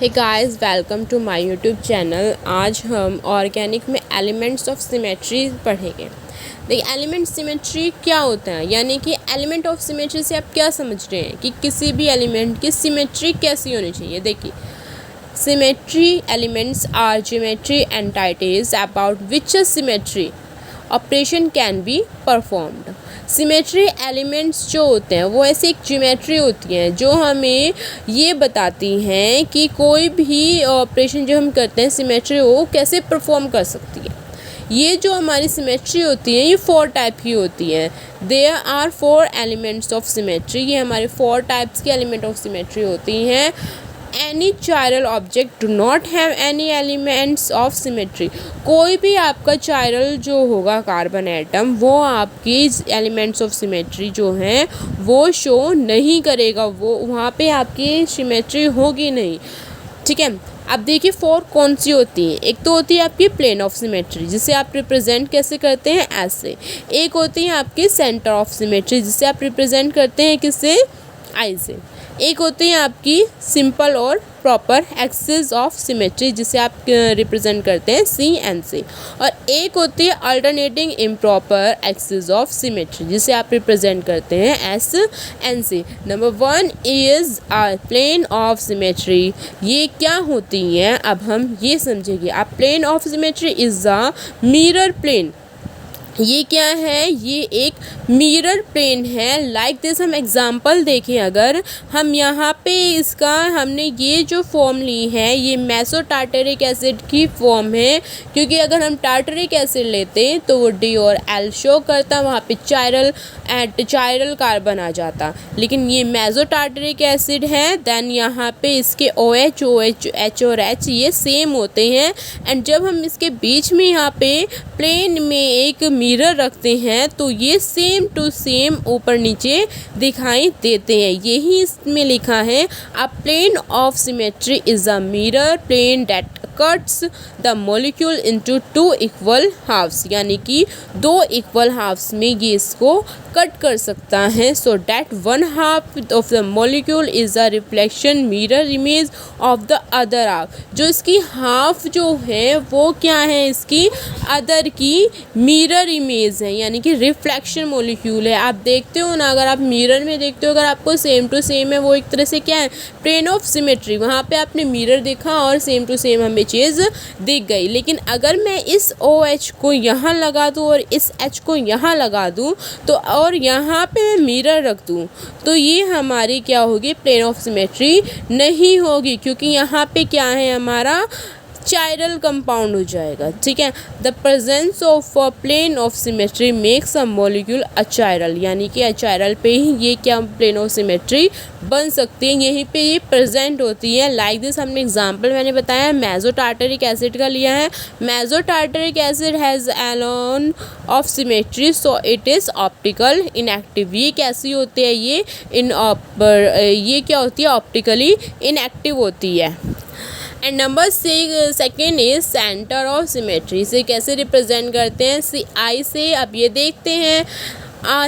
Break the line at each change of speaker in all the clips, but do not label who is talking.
Hey guys, welcome to my YouTube channel. आज हम organic में एलिमेंट्स ऑफ सिमेट्री पढ़ेंगे। देखिए, एलिमेंट सिमेट्री क्या होता है, यानी कि एलिमेंट ऑफ सिमेट्री से आप क्या समझ रहे हैं कि किसी भी एलिमेंट की सिमेट्री कैसी होनी चाहिए। देखिए, symmetry elements are geometry entities about which symmetry operation can be performed. Symmetry elements जो होते हैं वो ऐसी एक ज्योमेट्री होती हैं जो हमें ये बताती हैं कि कोई भी ऑपरेशन जो हम करते हैं सिमेट्री वो कैसे परफॉर्म कर सकती है। ये जो हमारी सिमेट्री होती है ये 4 टाइप की होती है। There are 4 elements of symmetry. ये हमारे 4 टाइप्स के एलिमेंट ऑफ सिमेट्री होती हैं। Any chiral object do not have any elements of symmetry. कोई भी आपका चायरल जो होगा कार्बन एटम वो आपकी एलिमेंट्स ऑफ सिमेट्री जो हैं वो शो नहीं करेगा, वो वहाँ पे आपकी सिमेट्री होगी नहीं। ठीक है, अब देखिए 4 कौन सी होती हैं। एक तो होती है आपकी प्लेन ऑफ सिमेट्री, जिसे आप रिप्रेजेंट कैसे करते हैं ऐसे। एक होती है आपकी सेंटर ऑफ सिमेट्री, जिसे आप रिप्रेजेंट करते हैं किससे, आई से। एक होती है आपकी सिंपल और प्रॉपर एक्सिस ऑफ सिमेट्री, जिसे आप रिप्रेजेंट करते हैं सी एन से। और एक होती है alternating improper axis of symmetry, जिसे आप रिप्रेजेंट करते हैं एस एन से। Number 1 is a plane of symmetry. ये क्या होती हैं अब हम ये समझेंगे। A plane of symmetry is a mirror plane. ये क्या है, ये एक मिरर प्लेन है। लाइक दिस हम एग्जांपल देखें, अगर हम यहाँ पे इसका हमने ये जो फॉर्म ली है ये मेसो टार्टरिक एसिड की फॉर्म है, क्योंकि अगर हम टार्टरिक एसिड लेते तो वो डी और एल शो करता, वहाँ पे चायरल कार्बन आ जाता। लेकिन ये मेसो टार्टरिक एसिड है, देन यहाँ पे इसके OH H और H ये सेम होते हैं। एंड जब हम इसके बीच में यहाँ पे प्लेन में एक मिरर रखते हैं तो ये सेम टू सेम ऊपर नीचे दिखाई देते हैं। यही इसमें लिखा है, a plane of symmetry is a mirror plane that cuts the molecule into 2 equal halves. यानी कि 2 इक्वल हाफ्स में ये इसको कट कर सकता है। So that 1 half of the molecule is a reflection mirror image of the other half. जो इसकी हाफ जो है वो क्या है, इसकी अदर की मिरर इमेज है, यानी कि रिफ्लेक्शन मॉलिक्यूल है। आप देखते हो ना, अगर आप मिरर में देखते हो, अगर आपको सेम टू सेम है वो एक तरह से क्या है, प्लेन ऑफ सिमेट्री। वहाँ पे आपने मिरर देखा और सेम टू सेम हमें चीज़ दिख गई। लेकिन अगर मैं इस OH को यहाँ लगा दूँ और इस H को यहाँ लगा दूँ तो और यहाँ पे मैं मिरर रख दूँ तो ये हमारी क्या होगी, प्लेन ऑफ सिमेट्री नहीं होगी, क्योंकि यहाँ पे क्या है हमारा चायरल कंपाउंड हो जाएगा। ठीक है, the presence of a plane of symmetry makes a molecule achiral, यानी कि अचायरल पे ही ये क्या प्लेन ऑफ सिमेट्री बन सकती है, यहीं पे ये प्रेजेंट होती है। लाइक दिस हमने एग्जांपल मैंने बताया मेसो टार्टरिक एसिड का लिया है। Meso tartaric acid has alone of symmetry so it is optical inactive. ये कैसी होती है, ये क्या होती है, ऑप्टिकली इनएक्टिव होती है। And number 2 is centre of symmetry. इसे कैसे रिप्रेजेंट करते हैं, CI से। अब ये देखते हैं,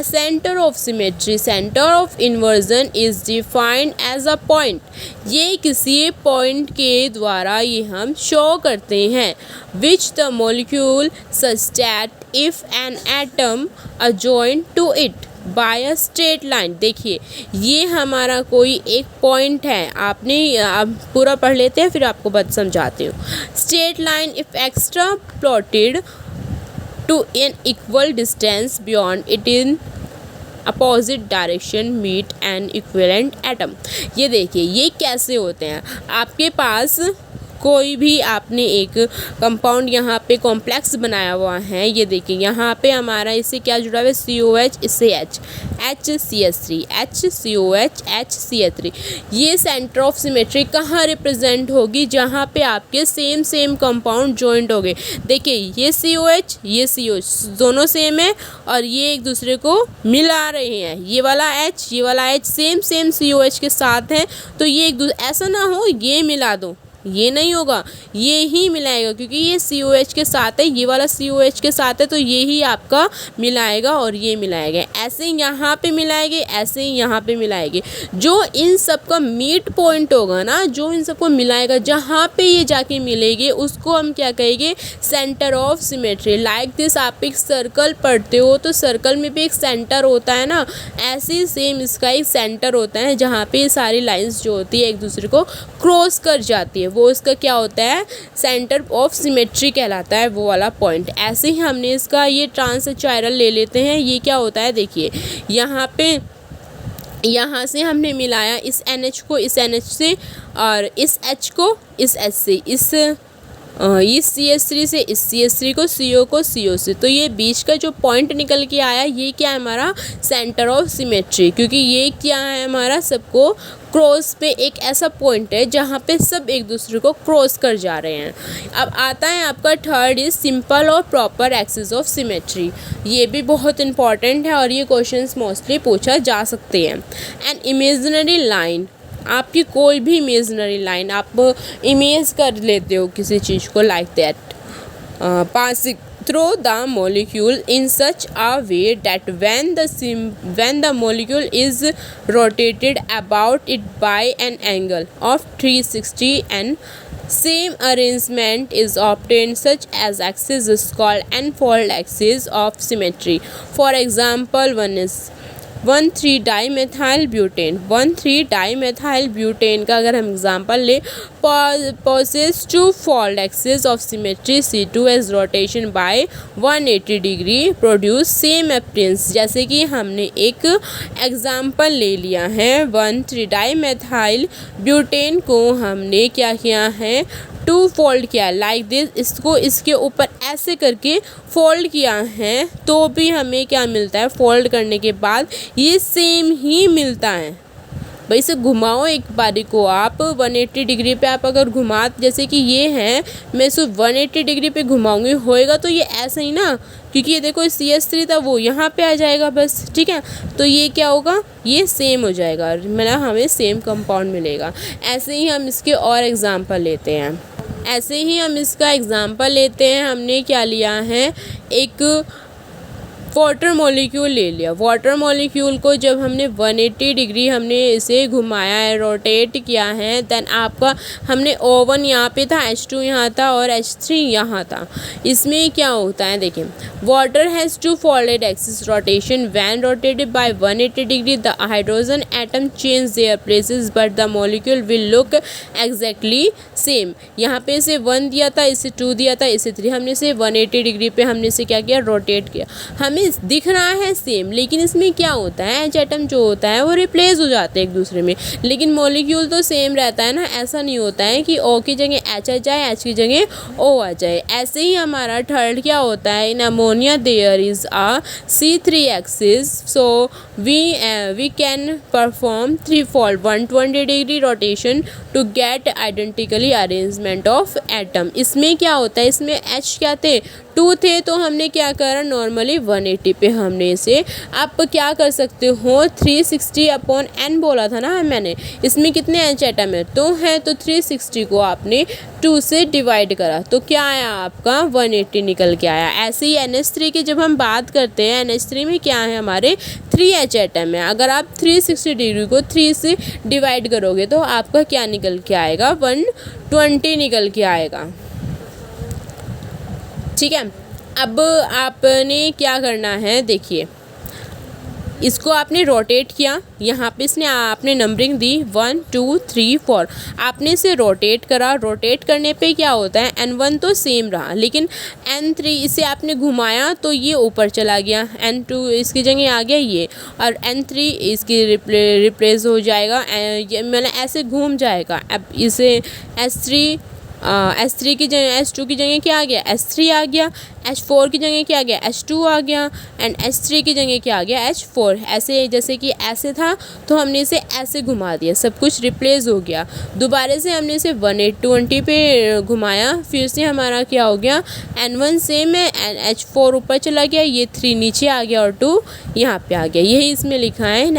centre of symmetry, centre of inversion is defined as a point. ये किसी पॉइंट के द्वारा ये हम शो करते हैं, which the molecule such that if an atom adjoint to it by a straight line. देखिए, ये हमारा कोई एक पॉइंट है, आपने आप पूरा पढ़ लेते हैं फिर आपको बात समझाती हूँ। Straight line if extra plotted to an equal distance beyond it in opposite direction meet an equivalent atom. ये देखिए, ये कैसे होते हैं, आपके पास कोई भी आपने एक कंपाउंड यहाँ पे कॉम्प्लेक्स बनाया हुआ है। ये देखिए, यहाँ पे हमारा इससे क्या जुड़ा हुआ है, COH, इससे H, HCH3, HCOH, HCH3। ये सेंटर ऑफ सिमेट्री कहाँ रिप्रेजेंट होगी, जहाँ पे आपके सेम कंपाउंड जॉइंट हो गए। देखिए, ये COH ये COH दोनों सेम है और ये एक दूसरे को मिला रहे हैं। ये वाला H सेम COH के साथ है, तो ये एक दूसरे, ऐसा ना हो ये मिला दो ये नहीं होगा, ये ही मिलाएगा क्योंकि ये COH के साथ है, ये वाला COH के साथ है, तो ये ही आपका मिलाएगा और ये मिलाएगा। ऐसे ही यहाँ पे मिलाएंगे, ऐसे ही यहाँ पे मिलाएंगे। जो इन सब का मीट पॉइंट होगा ना, जो इन सबको मिलाएगा, जहाँ पे ये जाके मिलेगी उसको हम क्या कहेंगे, centre of symmetry. Like this, आप एक सर्कल पढ़ते हो तो सर्कल में भी एक सेंटर होता है ना, ऐसे ही सेम इसका एक सेंटर होता है जहाँ पे ये सारी लाइंस जो होती है एक दूसरे को क्रॉस कर जाती है, वो इसका क्या होता है, सेंटर ऑफ सिमेट्री कहलाता है वो वाला पॉइंट। ऐसे ही हमने इसका ये ट्रांसचायरल ले लेते हैं। ये क्या होता है, देखिए यहाँ पे, यहाँ से हमने मिलाया इस NH को इस NH से, और इस H को इस H से, इस CH3 से इस CH3 को, CO को CO से। तो ये बीच का जो पॉइंट निकल के आया, ये क्या है हमारा सेंटर ऑफ सिमेट्री, क्योंकि ये क्या है हमारा सबको क्रॉस पे एक ऐसा पॉइंट है जहाँ पे सब एक दूसरे को क्रॉस कर जा रहे हैं। अब आता है आपका थर्ड इज सिंपल और प्रॉपर एक्सिस ऑफ सिमेट्री। ये भी बहुत इंपॉर्टेंट है और ये क्वेश्चंस मोस्टली पूछा जा सकते हैं। एन इमेजिनरी लाइन, आपकी कोई भी इमेजिनरी लाइन आप इमेज कर लेते हो किसी चीज़ को, like that passing through the molecule in such a way that when the molecule is rotated about it by an angle of 360 and same arrangement is obtained, such as axis is called n-fold axis of symmetry. For example, one is 1,3-dimethyl-butane। 1,3-dimethyl-butane का अगर हम example ले, possess two fold axis of symmetry, C2 as rotation by 180 degree produce same appearance। जैसे कि हमने एक example ले लिया है, 1,3-dimethyl-butane को हमने क्या किया है, 2 फोल्ड किया, लाइक दिस, इसको इसके ऊपर ऐसे करके फोल्ड किया है, तो भी हमें क्या मिलता है, फोल्ड करने के बाद ये सेम ही मिलता है। भाई इसे घुमाओ एक बारी को आप 180 डिग्री पे, आप अगर घुमा, जैसे कि ये है, मैं इसे 180 डिग्री पे घुमाऊंगी, होएगा तो ये ऐसा ही ना, क्योंकि ये देखो CH3 था वो यहाँ पे आ जाएगा बस, ठीक है। तो ये क्या होगा, ये सेम हो जाएगा, मतलब हमें सेम कंपाउंड मिलेगा। ऐसे ही हम इसके और एग्जाम्पल लेते हैं, ऐसे ही हम इसका एग्जाम्पल लेते हैं। हमने क्या लिया है, एक वाटर मॉलिक्यूल ले लिया। वाटर मॉलिक्यूल को जब हमने 180 डिग्री हमने इसे घुमाया है, रोटेट किया है, देन आपका हमने O1 यहाँ पे था, H2 यहाँ था और H3 यहाँ था। इसमें क्या होता है, देखिए, water has two folded axis rotation, when rotated by 180 degree the hydrogen atom change their places but the molecule will look exactly same. यहाँ पे इसे 1 दिया था, इसे 2 दिया था, इसे 3, हमने इसे 180 डिग्री पे हमने इसे क्या किया, रोटेट किया। हमें दिख रहा है सेम, लेकिन इसमें क्या होता है, H एटम जो होता है वो रिप्लेस हो जाते हैं एक दूसरे में, लेकिन मॉलिक्यूल तो सेम रहता है ना। ऐसा नहीं होता है कि O की जगह H आ जाए, H की जगह O आ जाए। ऐसे ही हमारा थर्ड क्या होता है, in ammonia there is a C3 axis, so we can perform 3-fold 120 degree rotation to get identically arrangement of atom. इसमें क्या होता है, इसमें H क्या थे, 2 थे, तो हमने क्या करा, नॉर्मली 180 पे हमने इसे, आप क्या कर सकते हो, 360/n बोला था ना मैंने, इसमें कितने H एटम है, 2 है, तो 360 को आपने 2 से डिवाइड करा, तो क्या आया आपका 180 निकल के आया। ऐसे ही NH3 की जब हम बात करते हैं, NH3 में क्या है, हमारे 3 H एटम है। अगर आप 360 डिग्री को 3 से डिवाइड करोगे तो आपका क्या निकल के आएगा, 120 निकल के आएगा, ठीक है। अब आपने क्या करना है, देखिए, इसको आपने रोटेट किया, यहाँ पे इसने आपने नंबरिंग दी 1 2 3 4, आपने इसे रोटेट करा। रोटेट करने पे क्या होता है, N1 तो सेम रहा, लेकिन N3 इसे आपने घुमाया तो ये ऊपर चला गया, N2 इसकी जगह आ गया ये, और N3 इसकी रिप्लेस हो जाएगा, मतलब ऐसे घूम जाएगा। अब इसे S3 की जगह H2 की जगह क्या आ गया, S3 आ गया, H4 की जगह क्या आ गया, H2 आ गया, एंड H3 की जगह क्या आ गया, H4। ऐसे जैसे कि ऐसे था तो हमने इसे ऐसे घुमा दिया, सब कुछ रिप्लेस हो गया। दोबारा से हमने इसे 180 पे घुमाया, फिर से हमारा क्या हो गया, N1 सेम है, H4 ऊपर चला गया, ये 3 नीचे आ गया और 2 यहाँ पे आ गया। यही इसमें लिखा है, in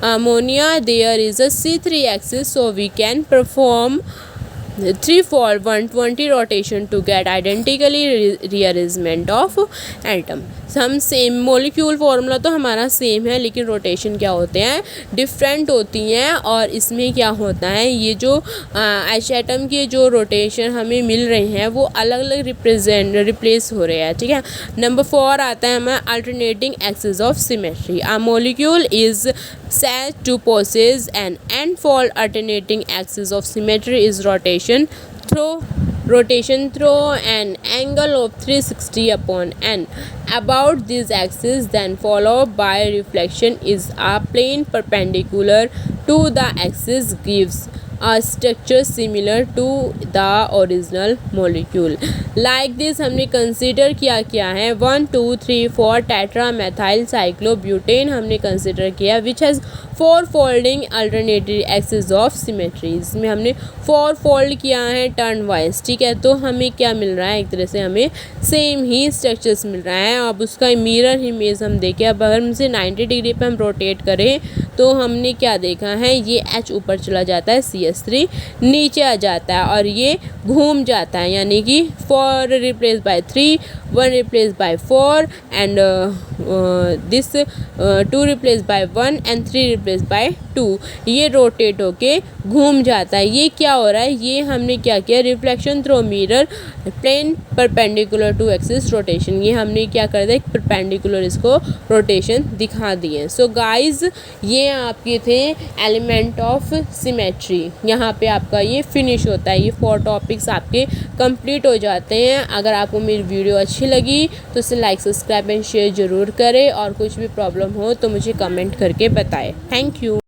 ammonia there is a C3 axis, so we can perform 3 fold 120 rotation to get identically rearrangement of atom। हम सेम मॉलिक्यूल फार्मूला तो हमारा सेम है, लेकिन रोटेशन क्या होते हैं, डिफरेंट होती हैं। और इसमें क्या होता है, ये जो एच एटम के जो रोटेशन हमें मिल रहे हैं वो अलग अलग रिप्लेस हो रहे हैं, ठीक है। नंबर 4 आता है हमें alternating axis of symmetry. A molecule is said to possess an n-fold alternating axis of symmetry is rotation through an angle of 360 upon n about this axis, then followed by reflection is a plane perpendicular to the axis gives a structure similar to the original molecule। Like this हमने consider क्या है 1 2 3 4 टेट्रामेथाइल cyclobutane हमने consider किया which has 4 folding alternative axis of symmetry. इसमें हमने 4 fold किया है turn wise, ठीक है। तो हमें क्या मिल रहा है, एक तरह से हमें सेम ही स्ट्रक्चर्स मिल रहा है। अब उसका मिरर इमेज हम देखें, अब अगर हमसे 90 डिग्री पे हम रोटेट करें तो हमने क्या देखा है, ये H ऊपर चला जाता है, CH3 नीचे आ जाता है और ये घूम जाता है, यानी कि 4 replace by 3 1 replace by 4 and this 2 replace by 1 and 3 replace by 2। ये रोटेट होके घूम जाता है। ये क्या हो रहा है, ये हमने क्या किया, reflection through mirror plane perpendicular to axis rotation. ये हमने क्या कर दिया, एक परपेंडिकुलर इसको रोटेशन दिखा दिए। सो गाइज ये आपके थे एलिमेंट ऑफ सिमेट्री। यहाँ पे आपका ये फिनिश होता है, ये 4 टॉपिक्स आपके कंप्लीट हो जाते हैं। अगर आपको मेरी वीडियो अच्छी लगी तो इसे लाइक सब्सक्राइब एंड शेयर ज़रूर करें, और कुछ भी प्रॉब्लम हो तो मुझे कमेंट करके बताएं। Thank you.